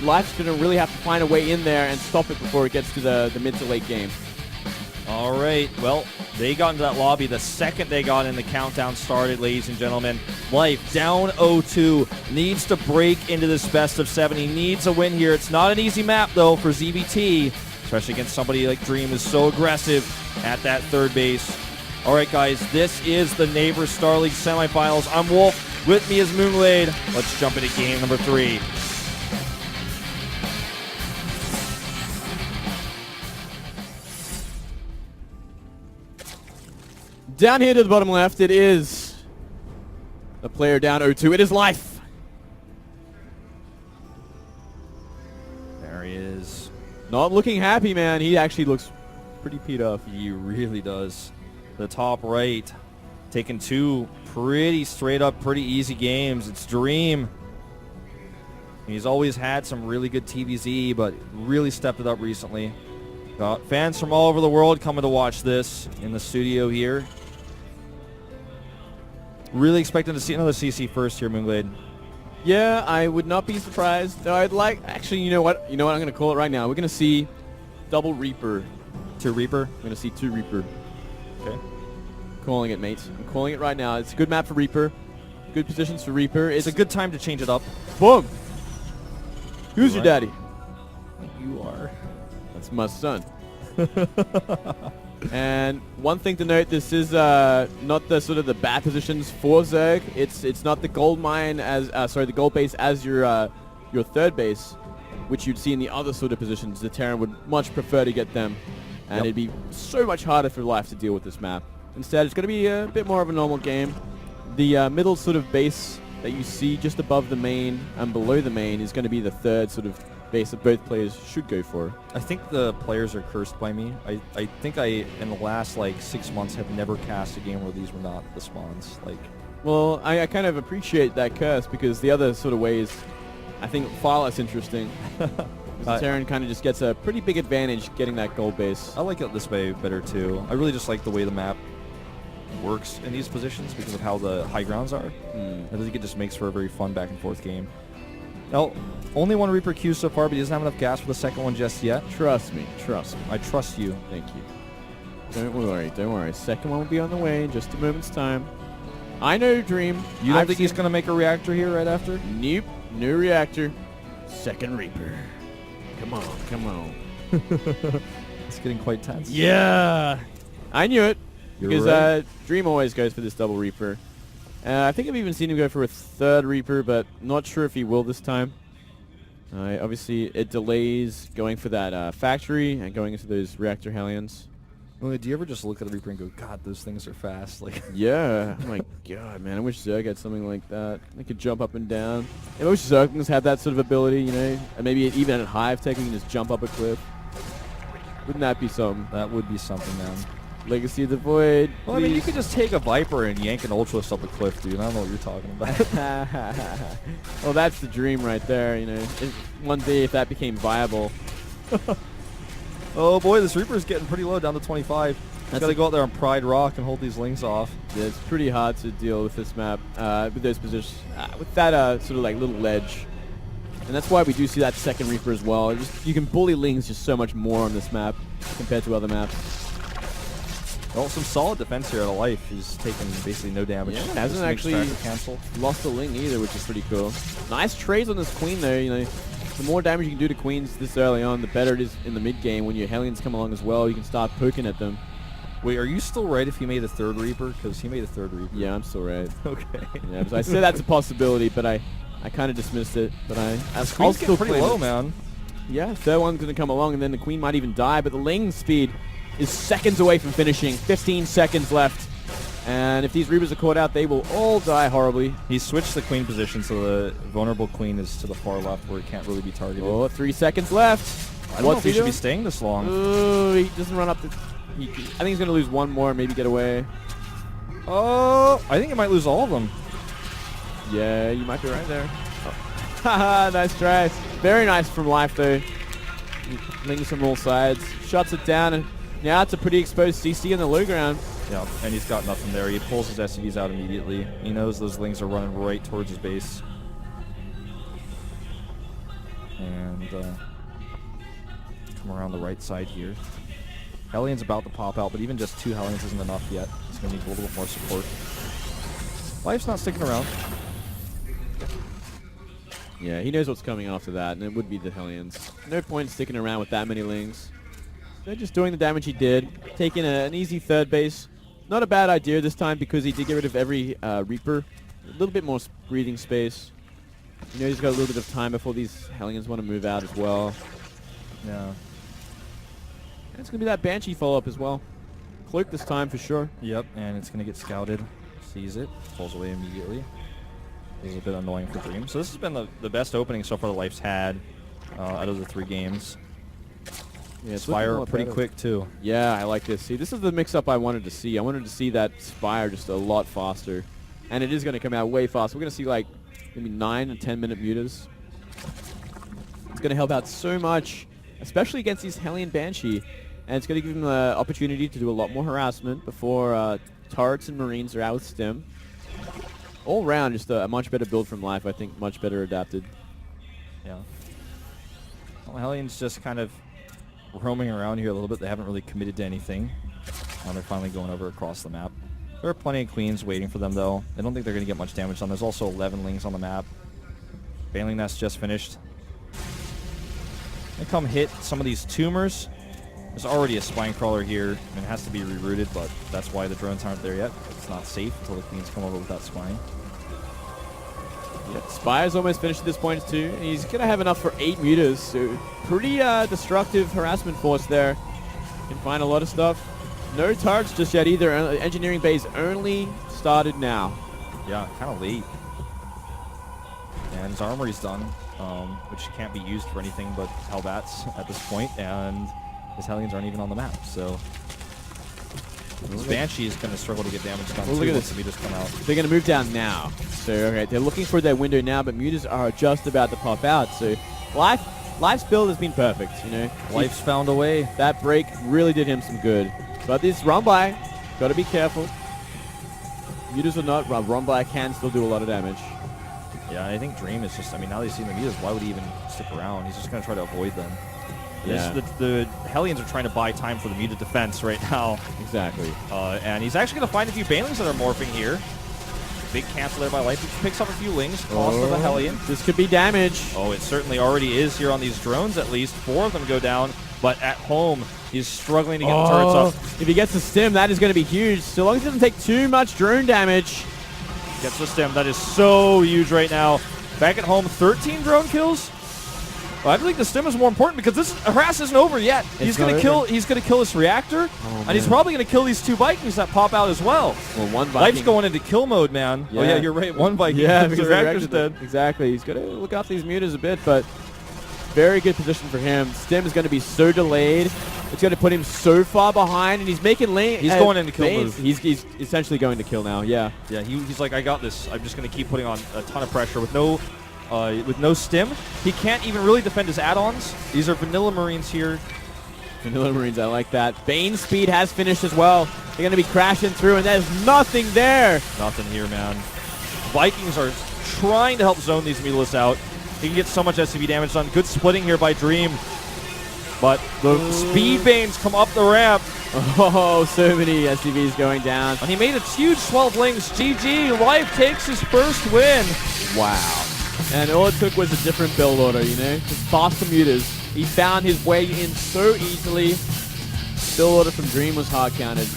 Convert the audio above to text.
Life's going to really have to find a way in there and stop it before it gets to the mid to late game. All right, well, they got into that lobby the second they got in. The countdown started, ladies and gentlemen. Life down 0-2, needs to break into this best of 7. He needs a win here. It's not an easy map, though, for ZBT, especially against somebody like Dream, who's so aggressive at that third base. All right, guys, this is the Neighbors Star League semifinals. I'm Wolf. With me is Moonglade. Let's jump into game number 3. Down here to the bottom left, it is the player down 0-2. It is Life. There he is. Not looking happy, man. He actually looks pretty peed off. He really does. The top right, taking 2 pretty straight up, pretty easy games. It's Dream. He's always had some really good TVZ, but really stepped it up recently. Got fans from all over the world coming to watch this in the studio here. Really expecting to see another CC first here, Moonglade. Yeah, I would not be surprised. Though I'd like, actually, you know what? I'm going to call it right now. We're going to see double Reaper. 2 Reaper? We're going to see 2 Reaper. Okay. Calling it, mate. I'm calling it right now. It's a good map for Reaper. Good positions for Reaper. It's a good time to change it up. Boom! Who's your daddy? You are. That's my son. And one thing to note, this is not the sort of the bad positions for Zerg. It's not the gold mine as the gold base as your third base, which you'd see in the other sort of positions. The Terran would much prefer to get them, and it'd be so much harder for Life to deal with this map. Instead, it's going to be a bit more of a normal game. The middle sort of base that you see just above the main and below the main is going to be the third sort of base that both players should go for. I think the players are cursed by me. I think in the last 6 months have never cast a game where these were not the spawns. Well, I kind of appreciate that curse because the other sort of ways I think far less interesting. Terran kind of just gets a pretty big advantage getting that gold base. I like it this way better too. I really just like the way the map works in these positions because of how the high grounds are. I think it just makes for a very fun back and forth game. Now, only 1 Reaper Q so far, but he doesn't have enough gas for the second one just yet. Trust me. Trust me. I trust you. Thank you. Don't worry. Don't worry. Second one will be on the way in just a moment's time. I know Dream. You don't think he's going to make a reactor here right after? Nope. No reactor. Second Reaper. Come on. Come on. It's getting quite tense. Yeah. I knew it. You're Because right. Dream always goes for this double Reaper. I think I've even seen him go for a third Reaper, but not sure if he will this time. Obviously, it delays going for that factory and going into those reactor Hellions. Well, do you ever just look at a Reaper and go, God, those things are fast? Yeah. Oh my god, man. I wish Zerg had something like that. They could jump up and down. I wish Zerglings had that sort of ability, and maybe even at Hive Tech, you can just jump up a cliff. Wouldn't that be something? That would be something, man. Legacy of the Void. Well, I mean, you could just take a Viper and yank an Ultralisk up a cliff, dude. I don't know what you're talking about. Well, that's the dream right there, one day if that became viable. Oh boy, this Reaper's getting pretty low, down to 25. He's got to go out there on Pride Rock and hold these Lings off. Yeah, it's pretty hard to deal with this map, with those positions, with that sort of little ledge. And that's why we do see that second Reaper as well. You can bully Lings just so much more on this map compared to other maps. Well, some solid defense here out of Life. He's taken basically no damage. Yeah, hasn't actually cancel. lost a Ling either, which is pretty cool. Nice trades on this Queen though, The more damage you can do to Queens this early on, the better it is in the mid game. When your Hellions come along as well, you can start poking at them. Wait, are you still right if he made a third Reaper? Because he made a third Reaper. Yeah, I'm still right. Okay. Yeah, so I said that's a possibility, but I kind of dismissed it. But I'll Queen's still pretty claim low, it. man. Yeah, third one's going to come along, and then the Queen might even die. But the Ling speed is seconds away from finishing. 15 seconds left. And if these Reapers are caught out, they will all die horribly. He switched the Queen position, so the vulnerable Queen is to the far left where it can't really be targeted. Oh, 3 seconds left. I don't know if he should be staying this long. Oh, he doesn't run up the... I think he's going to lose one more and maybe get away. Oh, I think he might lose all of them. Yeah, you might be right there. Haha, nice try. Very nice from Life, though. Lings from all sides. Shuts it down, and now it's a pretty exposed CC on the low ground. Yeah, and he's got nothing there. He pulls his SCVs out immediately. He knows those Lings are running right towards his base. And come around the right side here. Hellions about to pop out, but even just 2 Hellions isn't enough yet. It's going to need a little bit more support. Life's not sticking around. Yeah, he knows what's coming after that, and it would be the Hellions. No point sticking around with that many Lings. They're just doing the damage he did, taking an easy third base. Not a bad idea this time because he did get rid of every Reaper. A little bit more breathing space. You know, he's got a little bit of time before these Hellions want to move out as well. Yeah. And it's going to be that Banshee follow-up as well. Cloak this time for sure. Yep, and it's going to get scouted. Sees it, falls away immediately. It was a bit annoying for Dream. So this has been the best opening so far that Life's had out of the 3 games. Yeah, it's Spire looking a pretty lot better. quick too. Yeah, I like this. See, this is the mix-up I wanted to see. I wanted to see that Spire just a lot faster. And it is going to come out way faster. We're going to see like maybe 9 and 10-minute mutas. It's going to help out so much, especially against these Hellion Banshee. And it's going to give him the opportunity to do a lot more harassment before turrets and Marines are out with Stim. All around, just a much better build from Life. I think much better adapted. Yeah. Well, Hellions just kind of roaming around here a little bit. They haven't really committed to anything. They're finally going over across the map. There are plenty of Queens waiting for them, though. I don't think they're going to get much damage done. There's also 11 Lings on the map. Baneling Nest just finished. They come hit some of these tumors. There's already a Spine Crawler here. I mean, it has to be rerouted, but that's why the drones aren't there yet. It's not safe until the Queens come over with that Spine. Yeah, Spire's almost finished at this point too. And he's going to have enough for 8 mutas. So pretty destructive harassment force there. Can find a lot of stuff. No turrets just yet either. Engineering base only started now. Yeah, kind of late. And his armory's done, which can't be used for anything but Hellbats at this point, and his Hellions aren't even on the map, so this Banshee is going to struggle to get damage done Well, too look at once this. the mutas come out. They're going to move down now. So, okay, they're looking for their window now, but mutas are just about to pop out. So, Life's build has been perfect, you know. Life's found a way. That break really did him some good. But this run by, got to be careful. Mutas or not, run by can still do a lot of damage. Yeah, I think Dream is just, I mean, now they've seen the mutas, why would he even stick around? He's just going to try to avoid them. Yeah. The Hellions are trying to buy time for the muta defense right now. Exactly. And he's actually going to find a few Banelings that are morphing here. Big cancel there by Life. He picks up a few Lings. Cost of a Hellion. This could be damage. Oh, it certainly already is here on these drones at least. 4 of them go down, but at home, he's struggling to get the turrets up. If he gets the stim, that is going to be huge. So long as he doesn't take too much drone damage. Gets the stem. That is so huge right now. Back at home, 13 drone kills. Well, I think the stem is more important because this harass isn't over yet. He's gonna kill this reactor, and he's probably gonna kill these 2 Vikings that pop out as well. Well, one Viking. Life's going into kill mode, man. Yeah. Oh yeah, you're right. 1 Viking. Yeah, because because the reactor's dead. Exactly. He's got to look after these mutas a bit, but very good position for him. Stim is going to be so delayed. It's going to put him so far behind, and he's making lane. He's going into kill lanes. move. He's essentially going to kill now. Yeah. Yeah, he's like, I got this. I'm just gonna keep putting on a ton of pressure with no stim. He can't even really defend his add-ons. These are vanilla Marines here. Vanilla Marines, I like that. Bane speed has finished as well. They're going to be crashing through, and there's nothing there. Nothing here, man. Vikings are trying to help zone these Mutalisks out. He can get so much SCV damage done. Good splitting here by Dream. But the Speed Banes come up the ramp. Oh, so many SCVs going down. And he made a huge 12 Lings. GG. Life takes his first win. Wow. And all it took was a different build order, you know? Just faster mutas. He found his way in so easily. Build order from Dream was hard counted.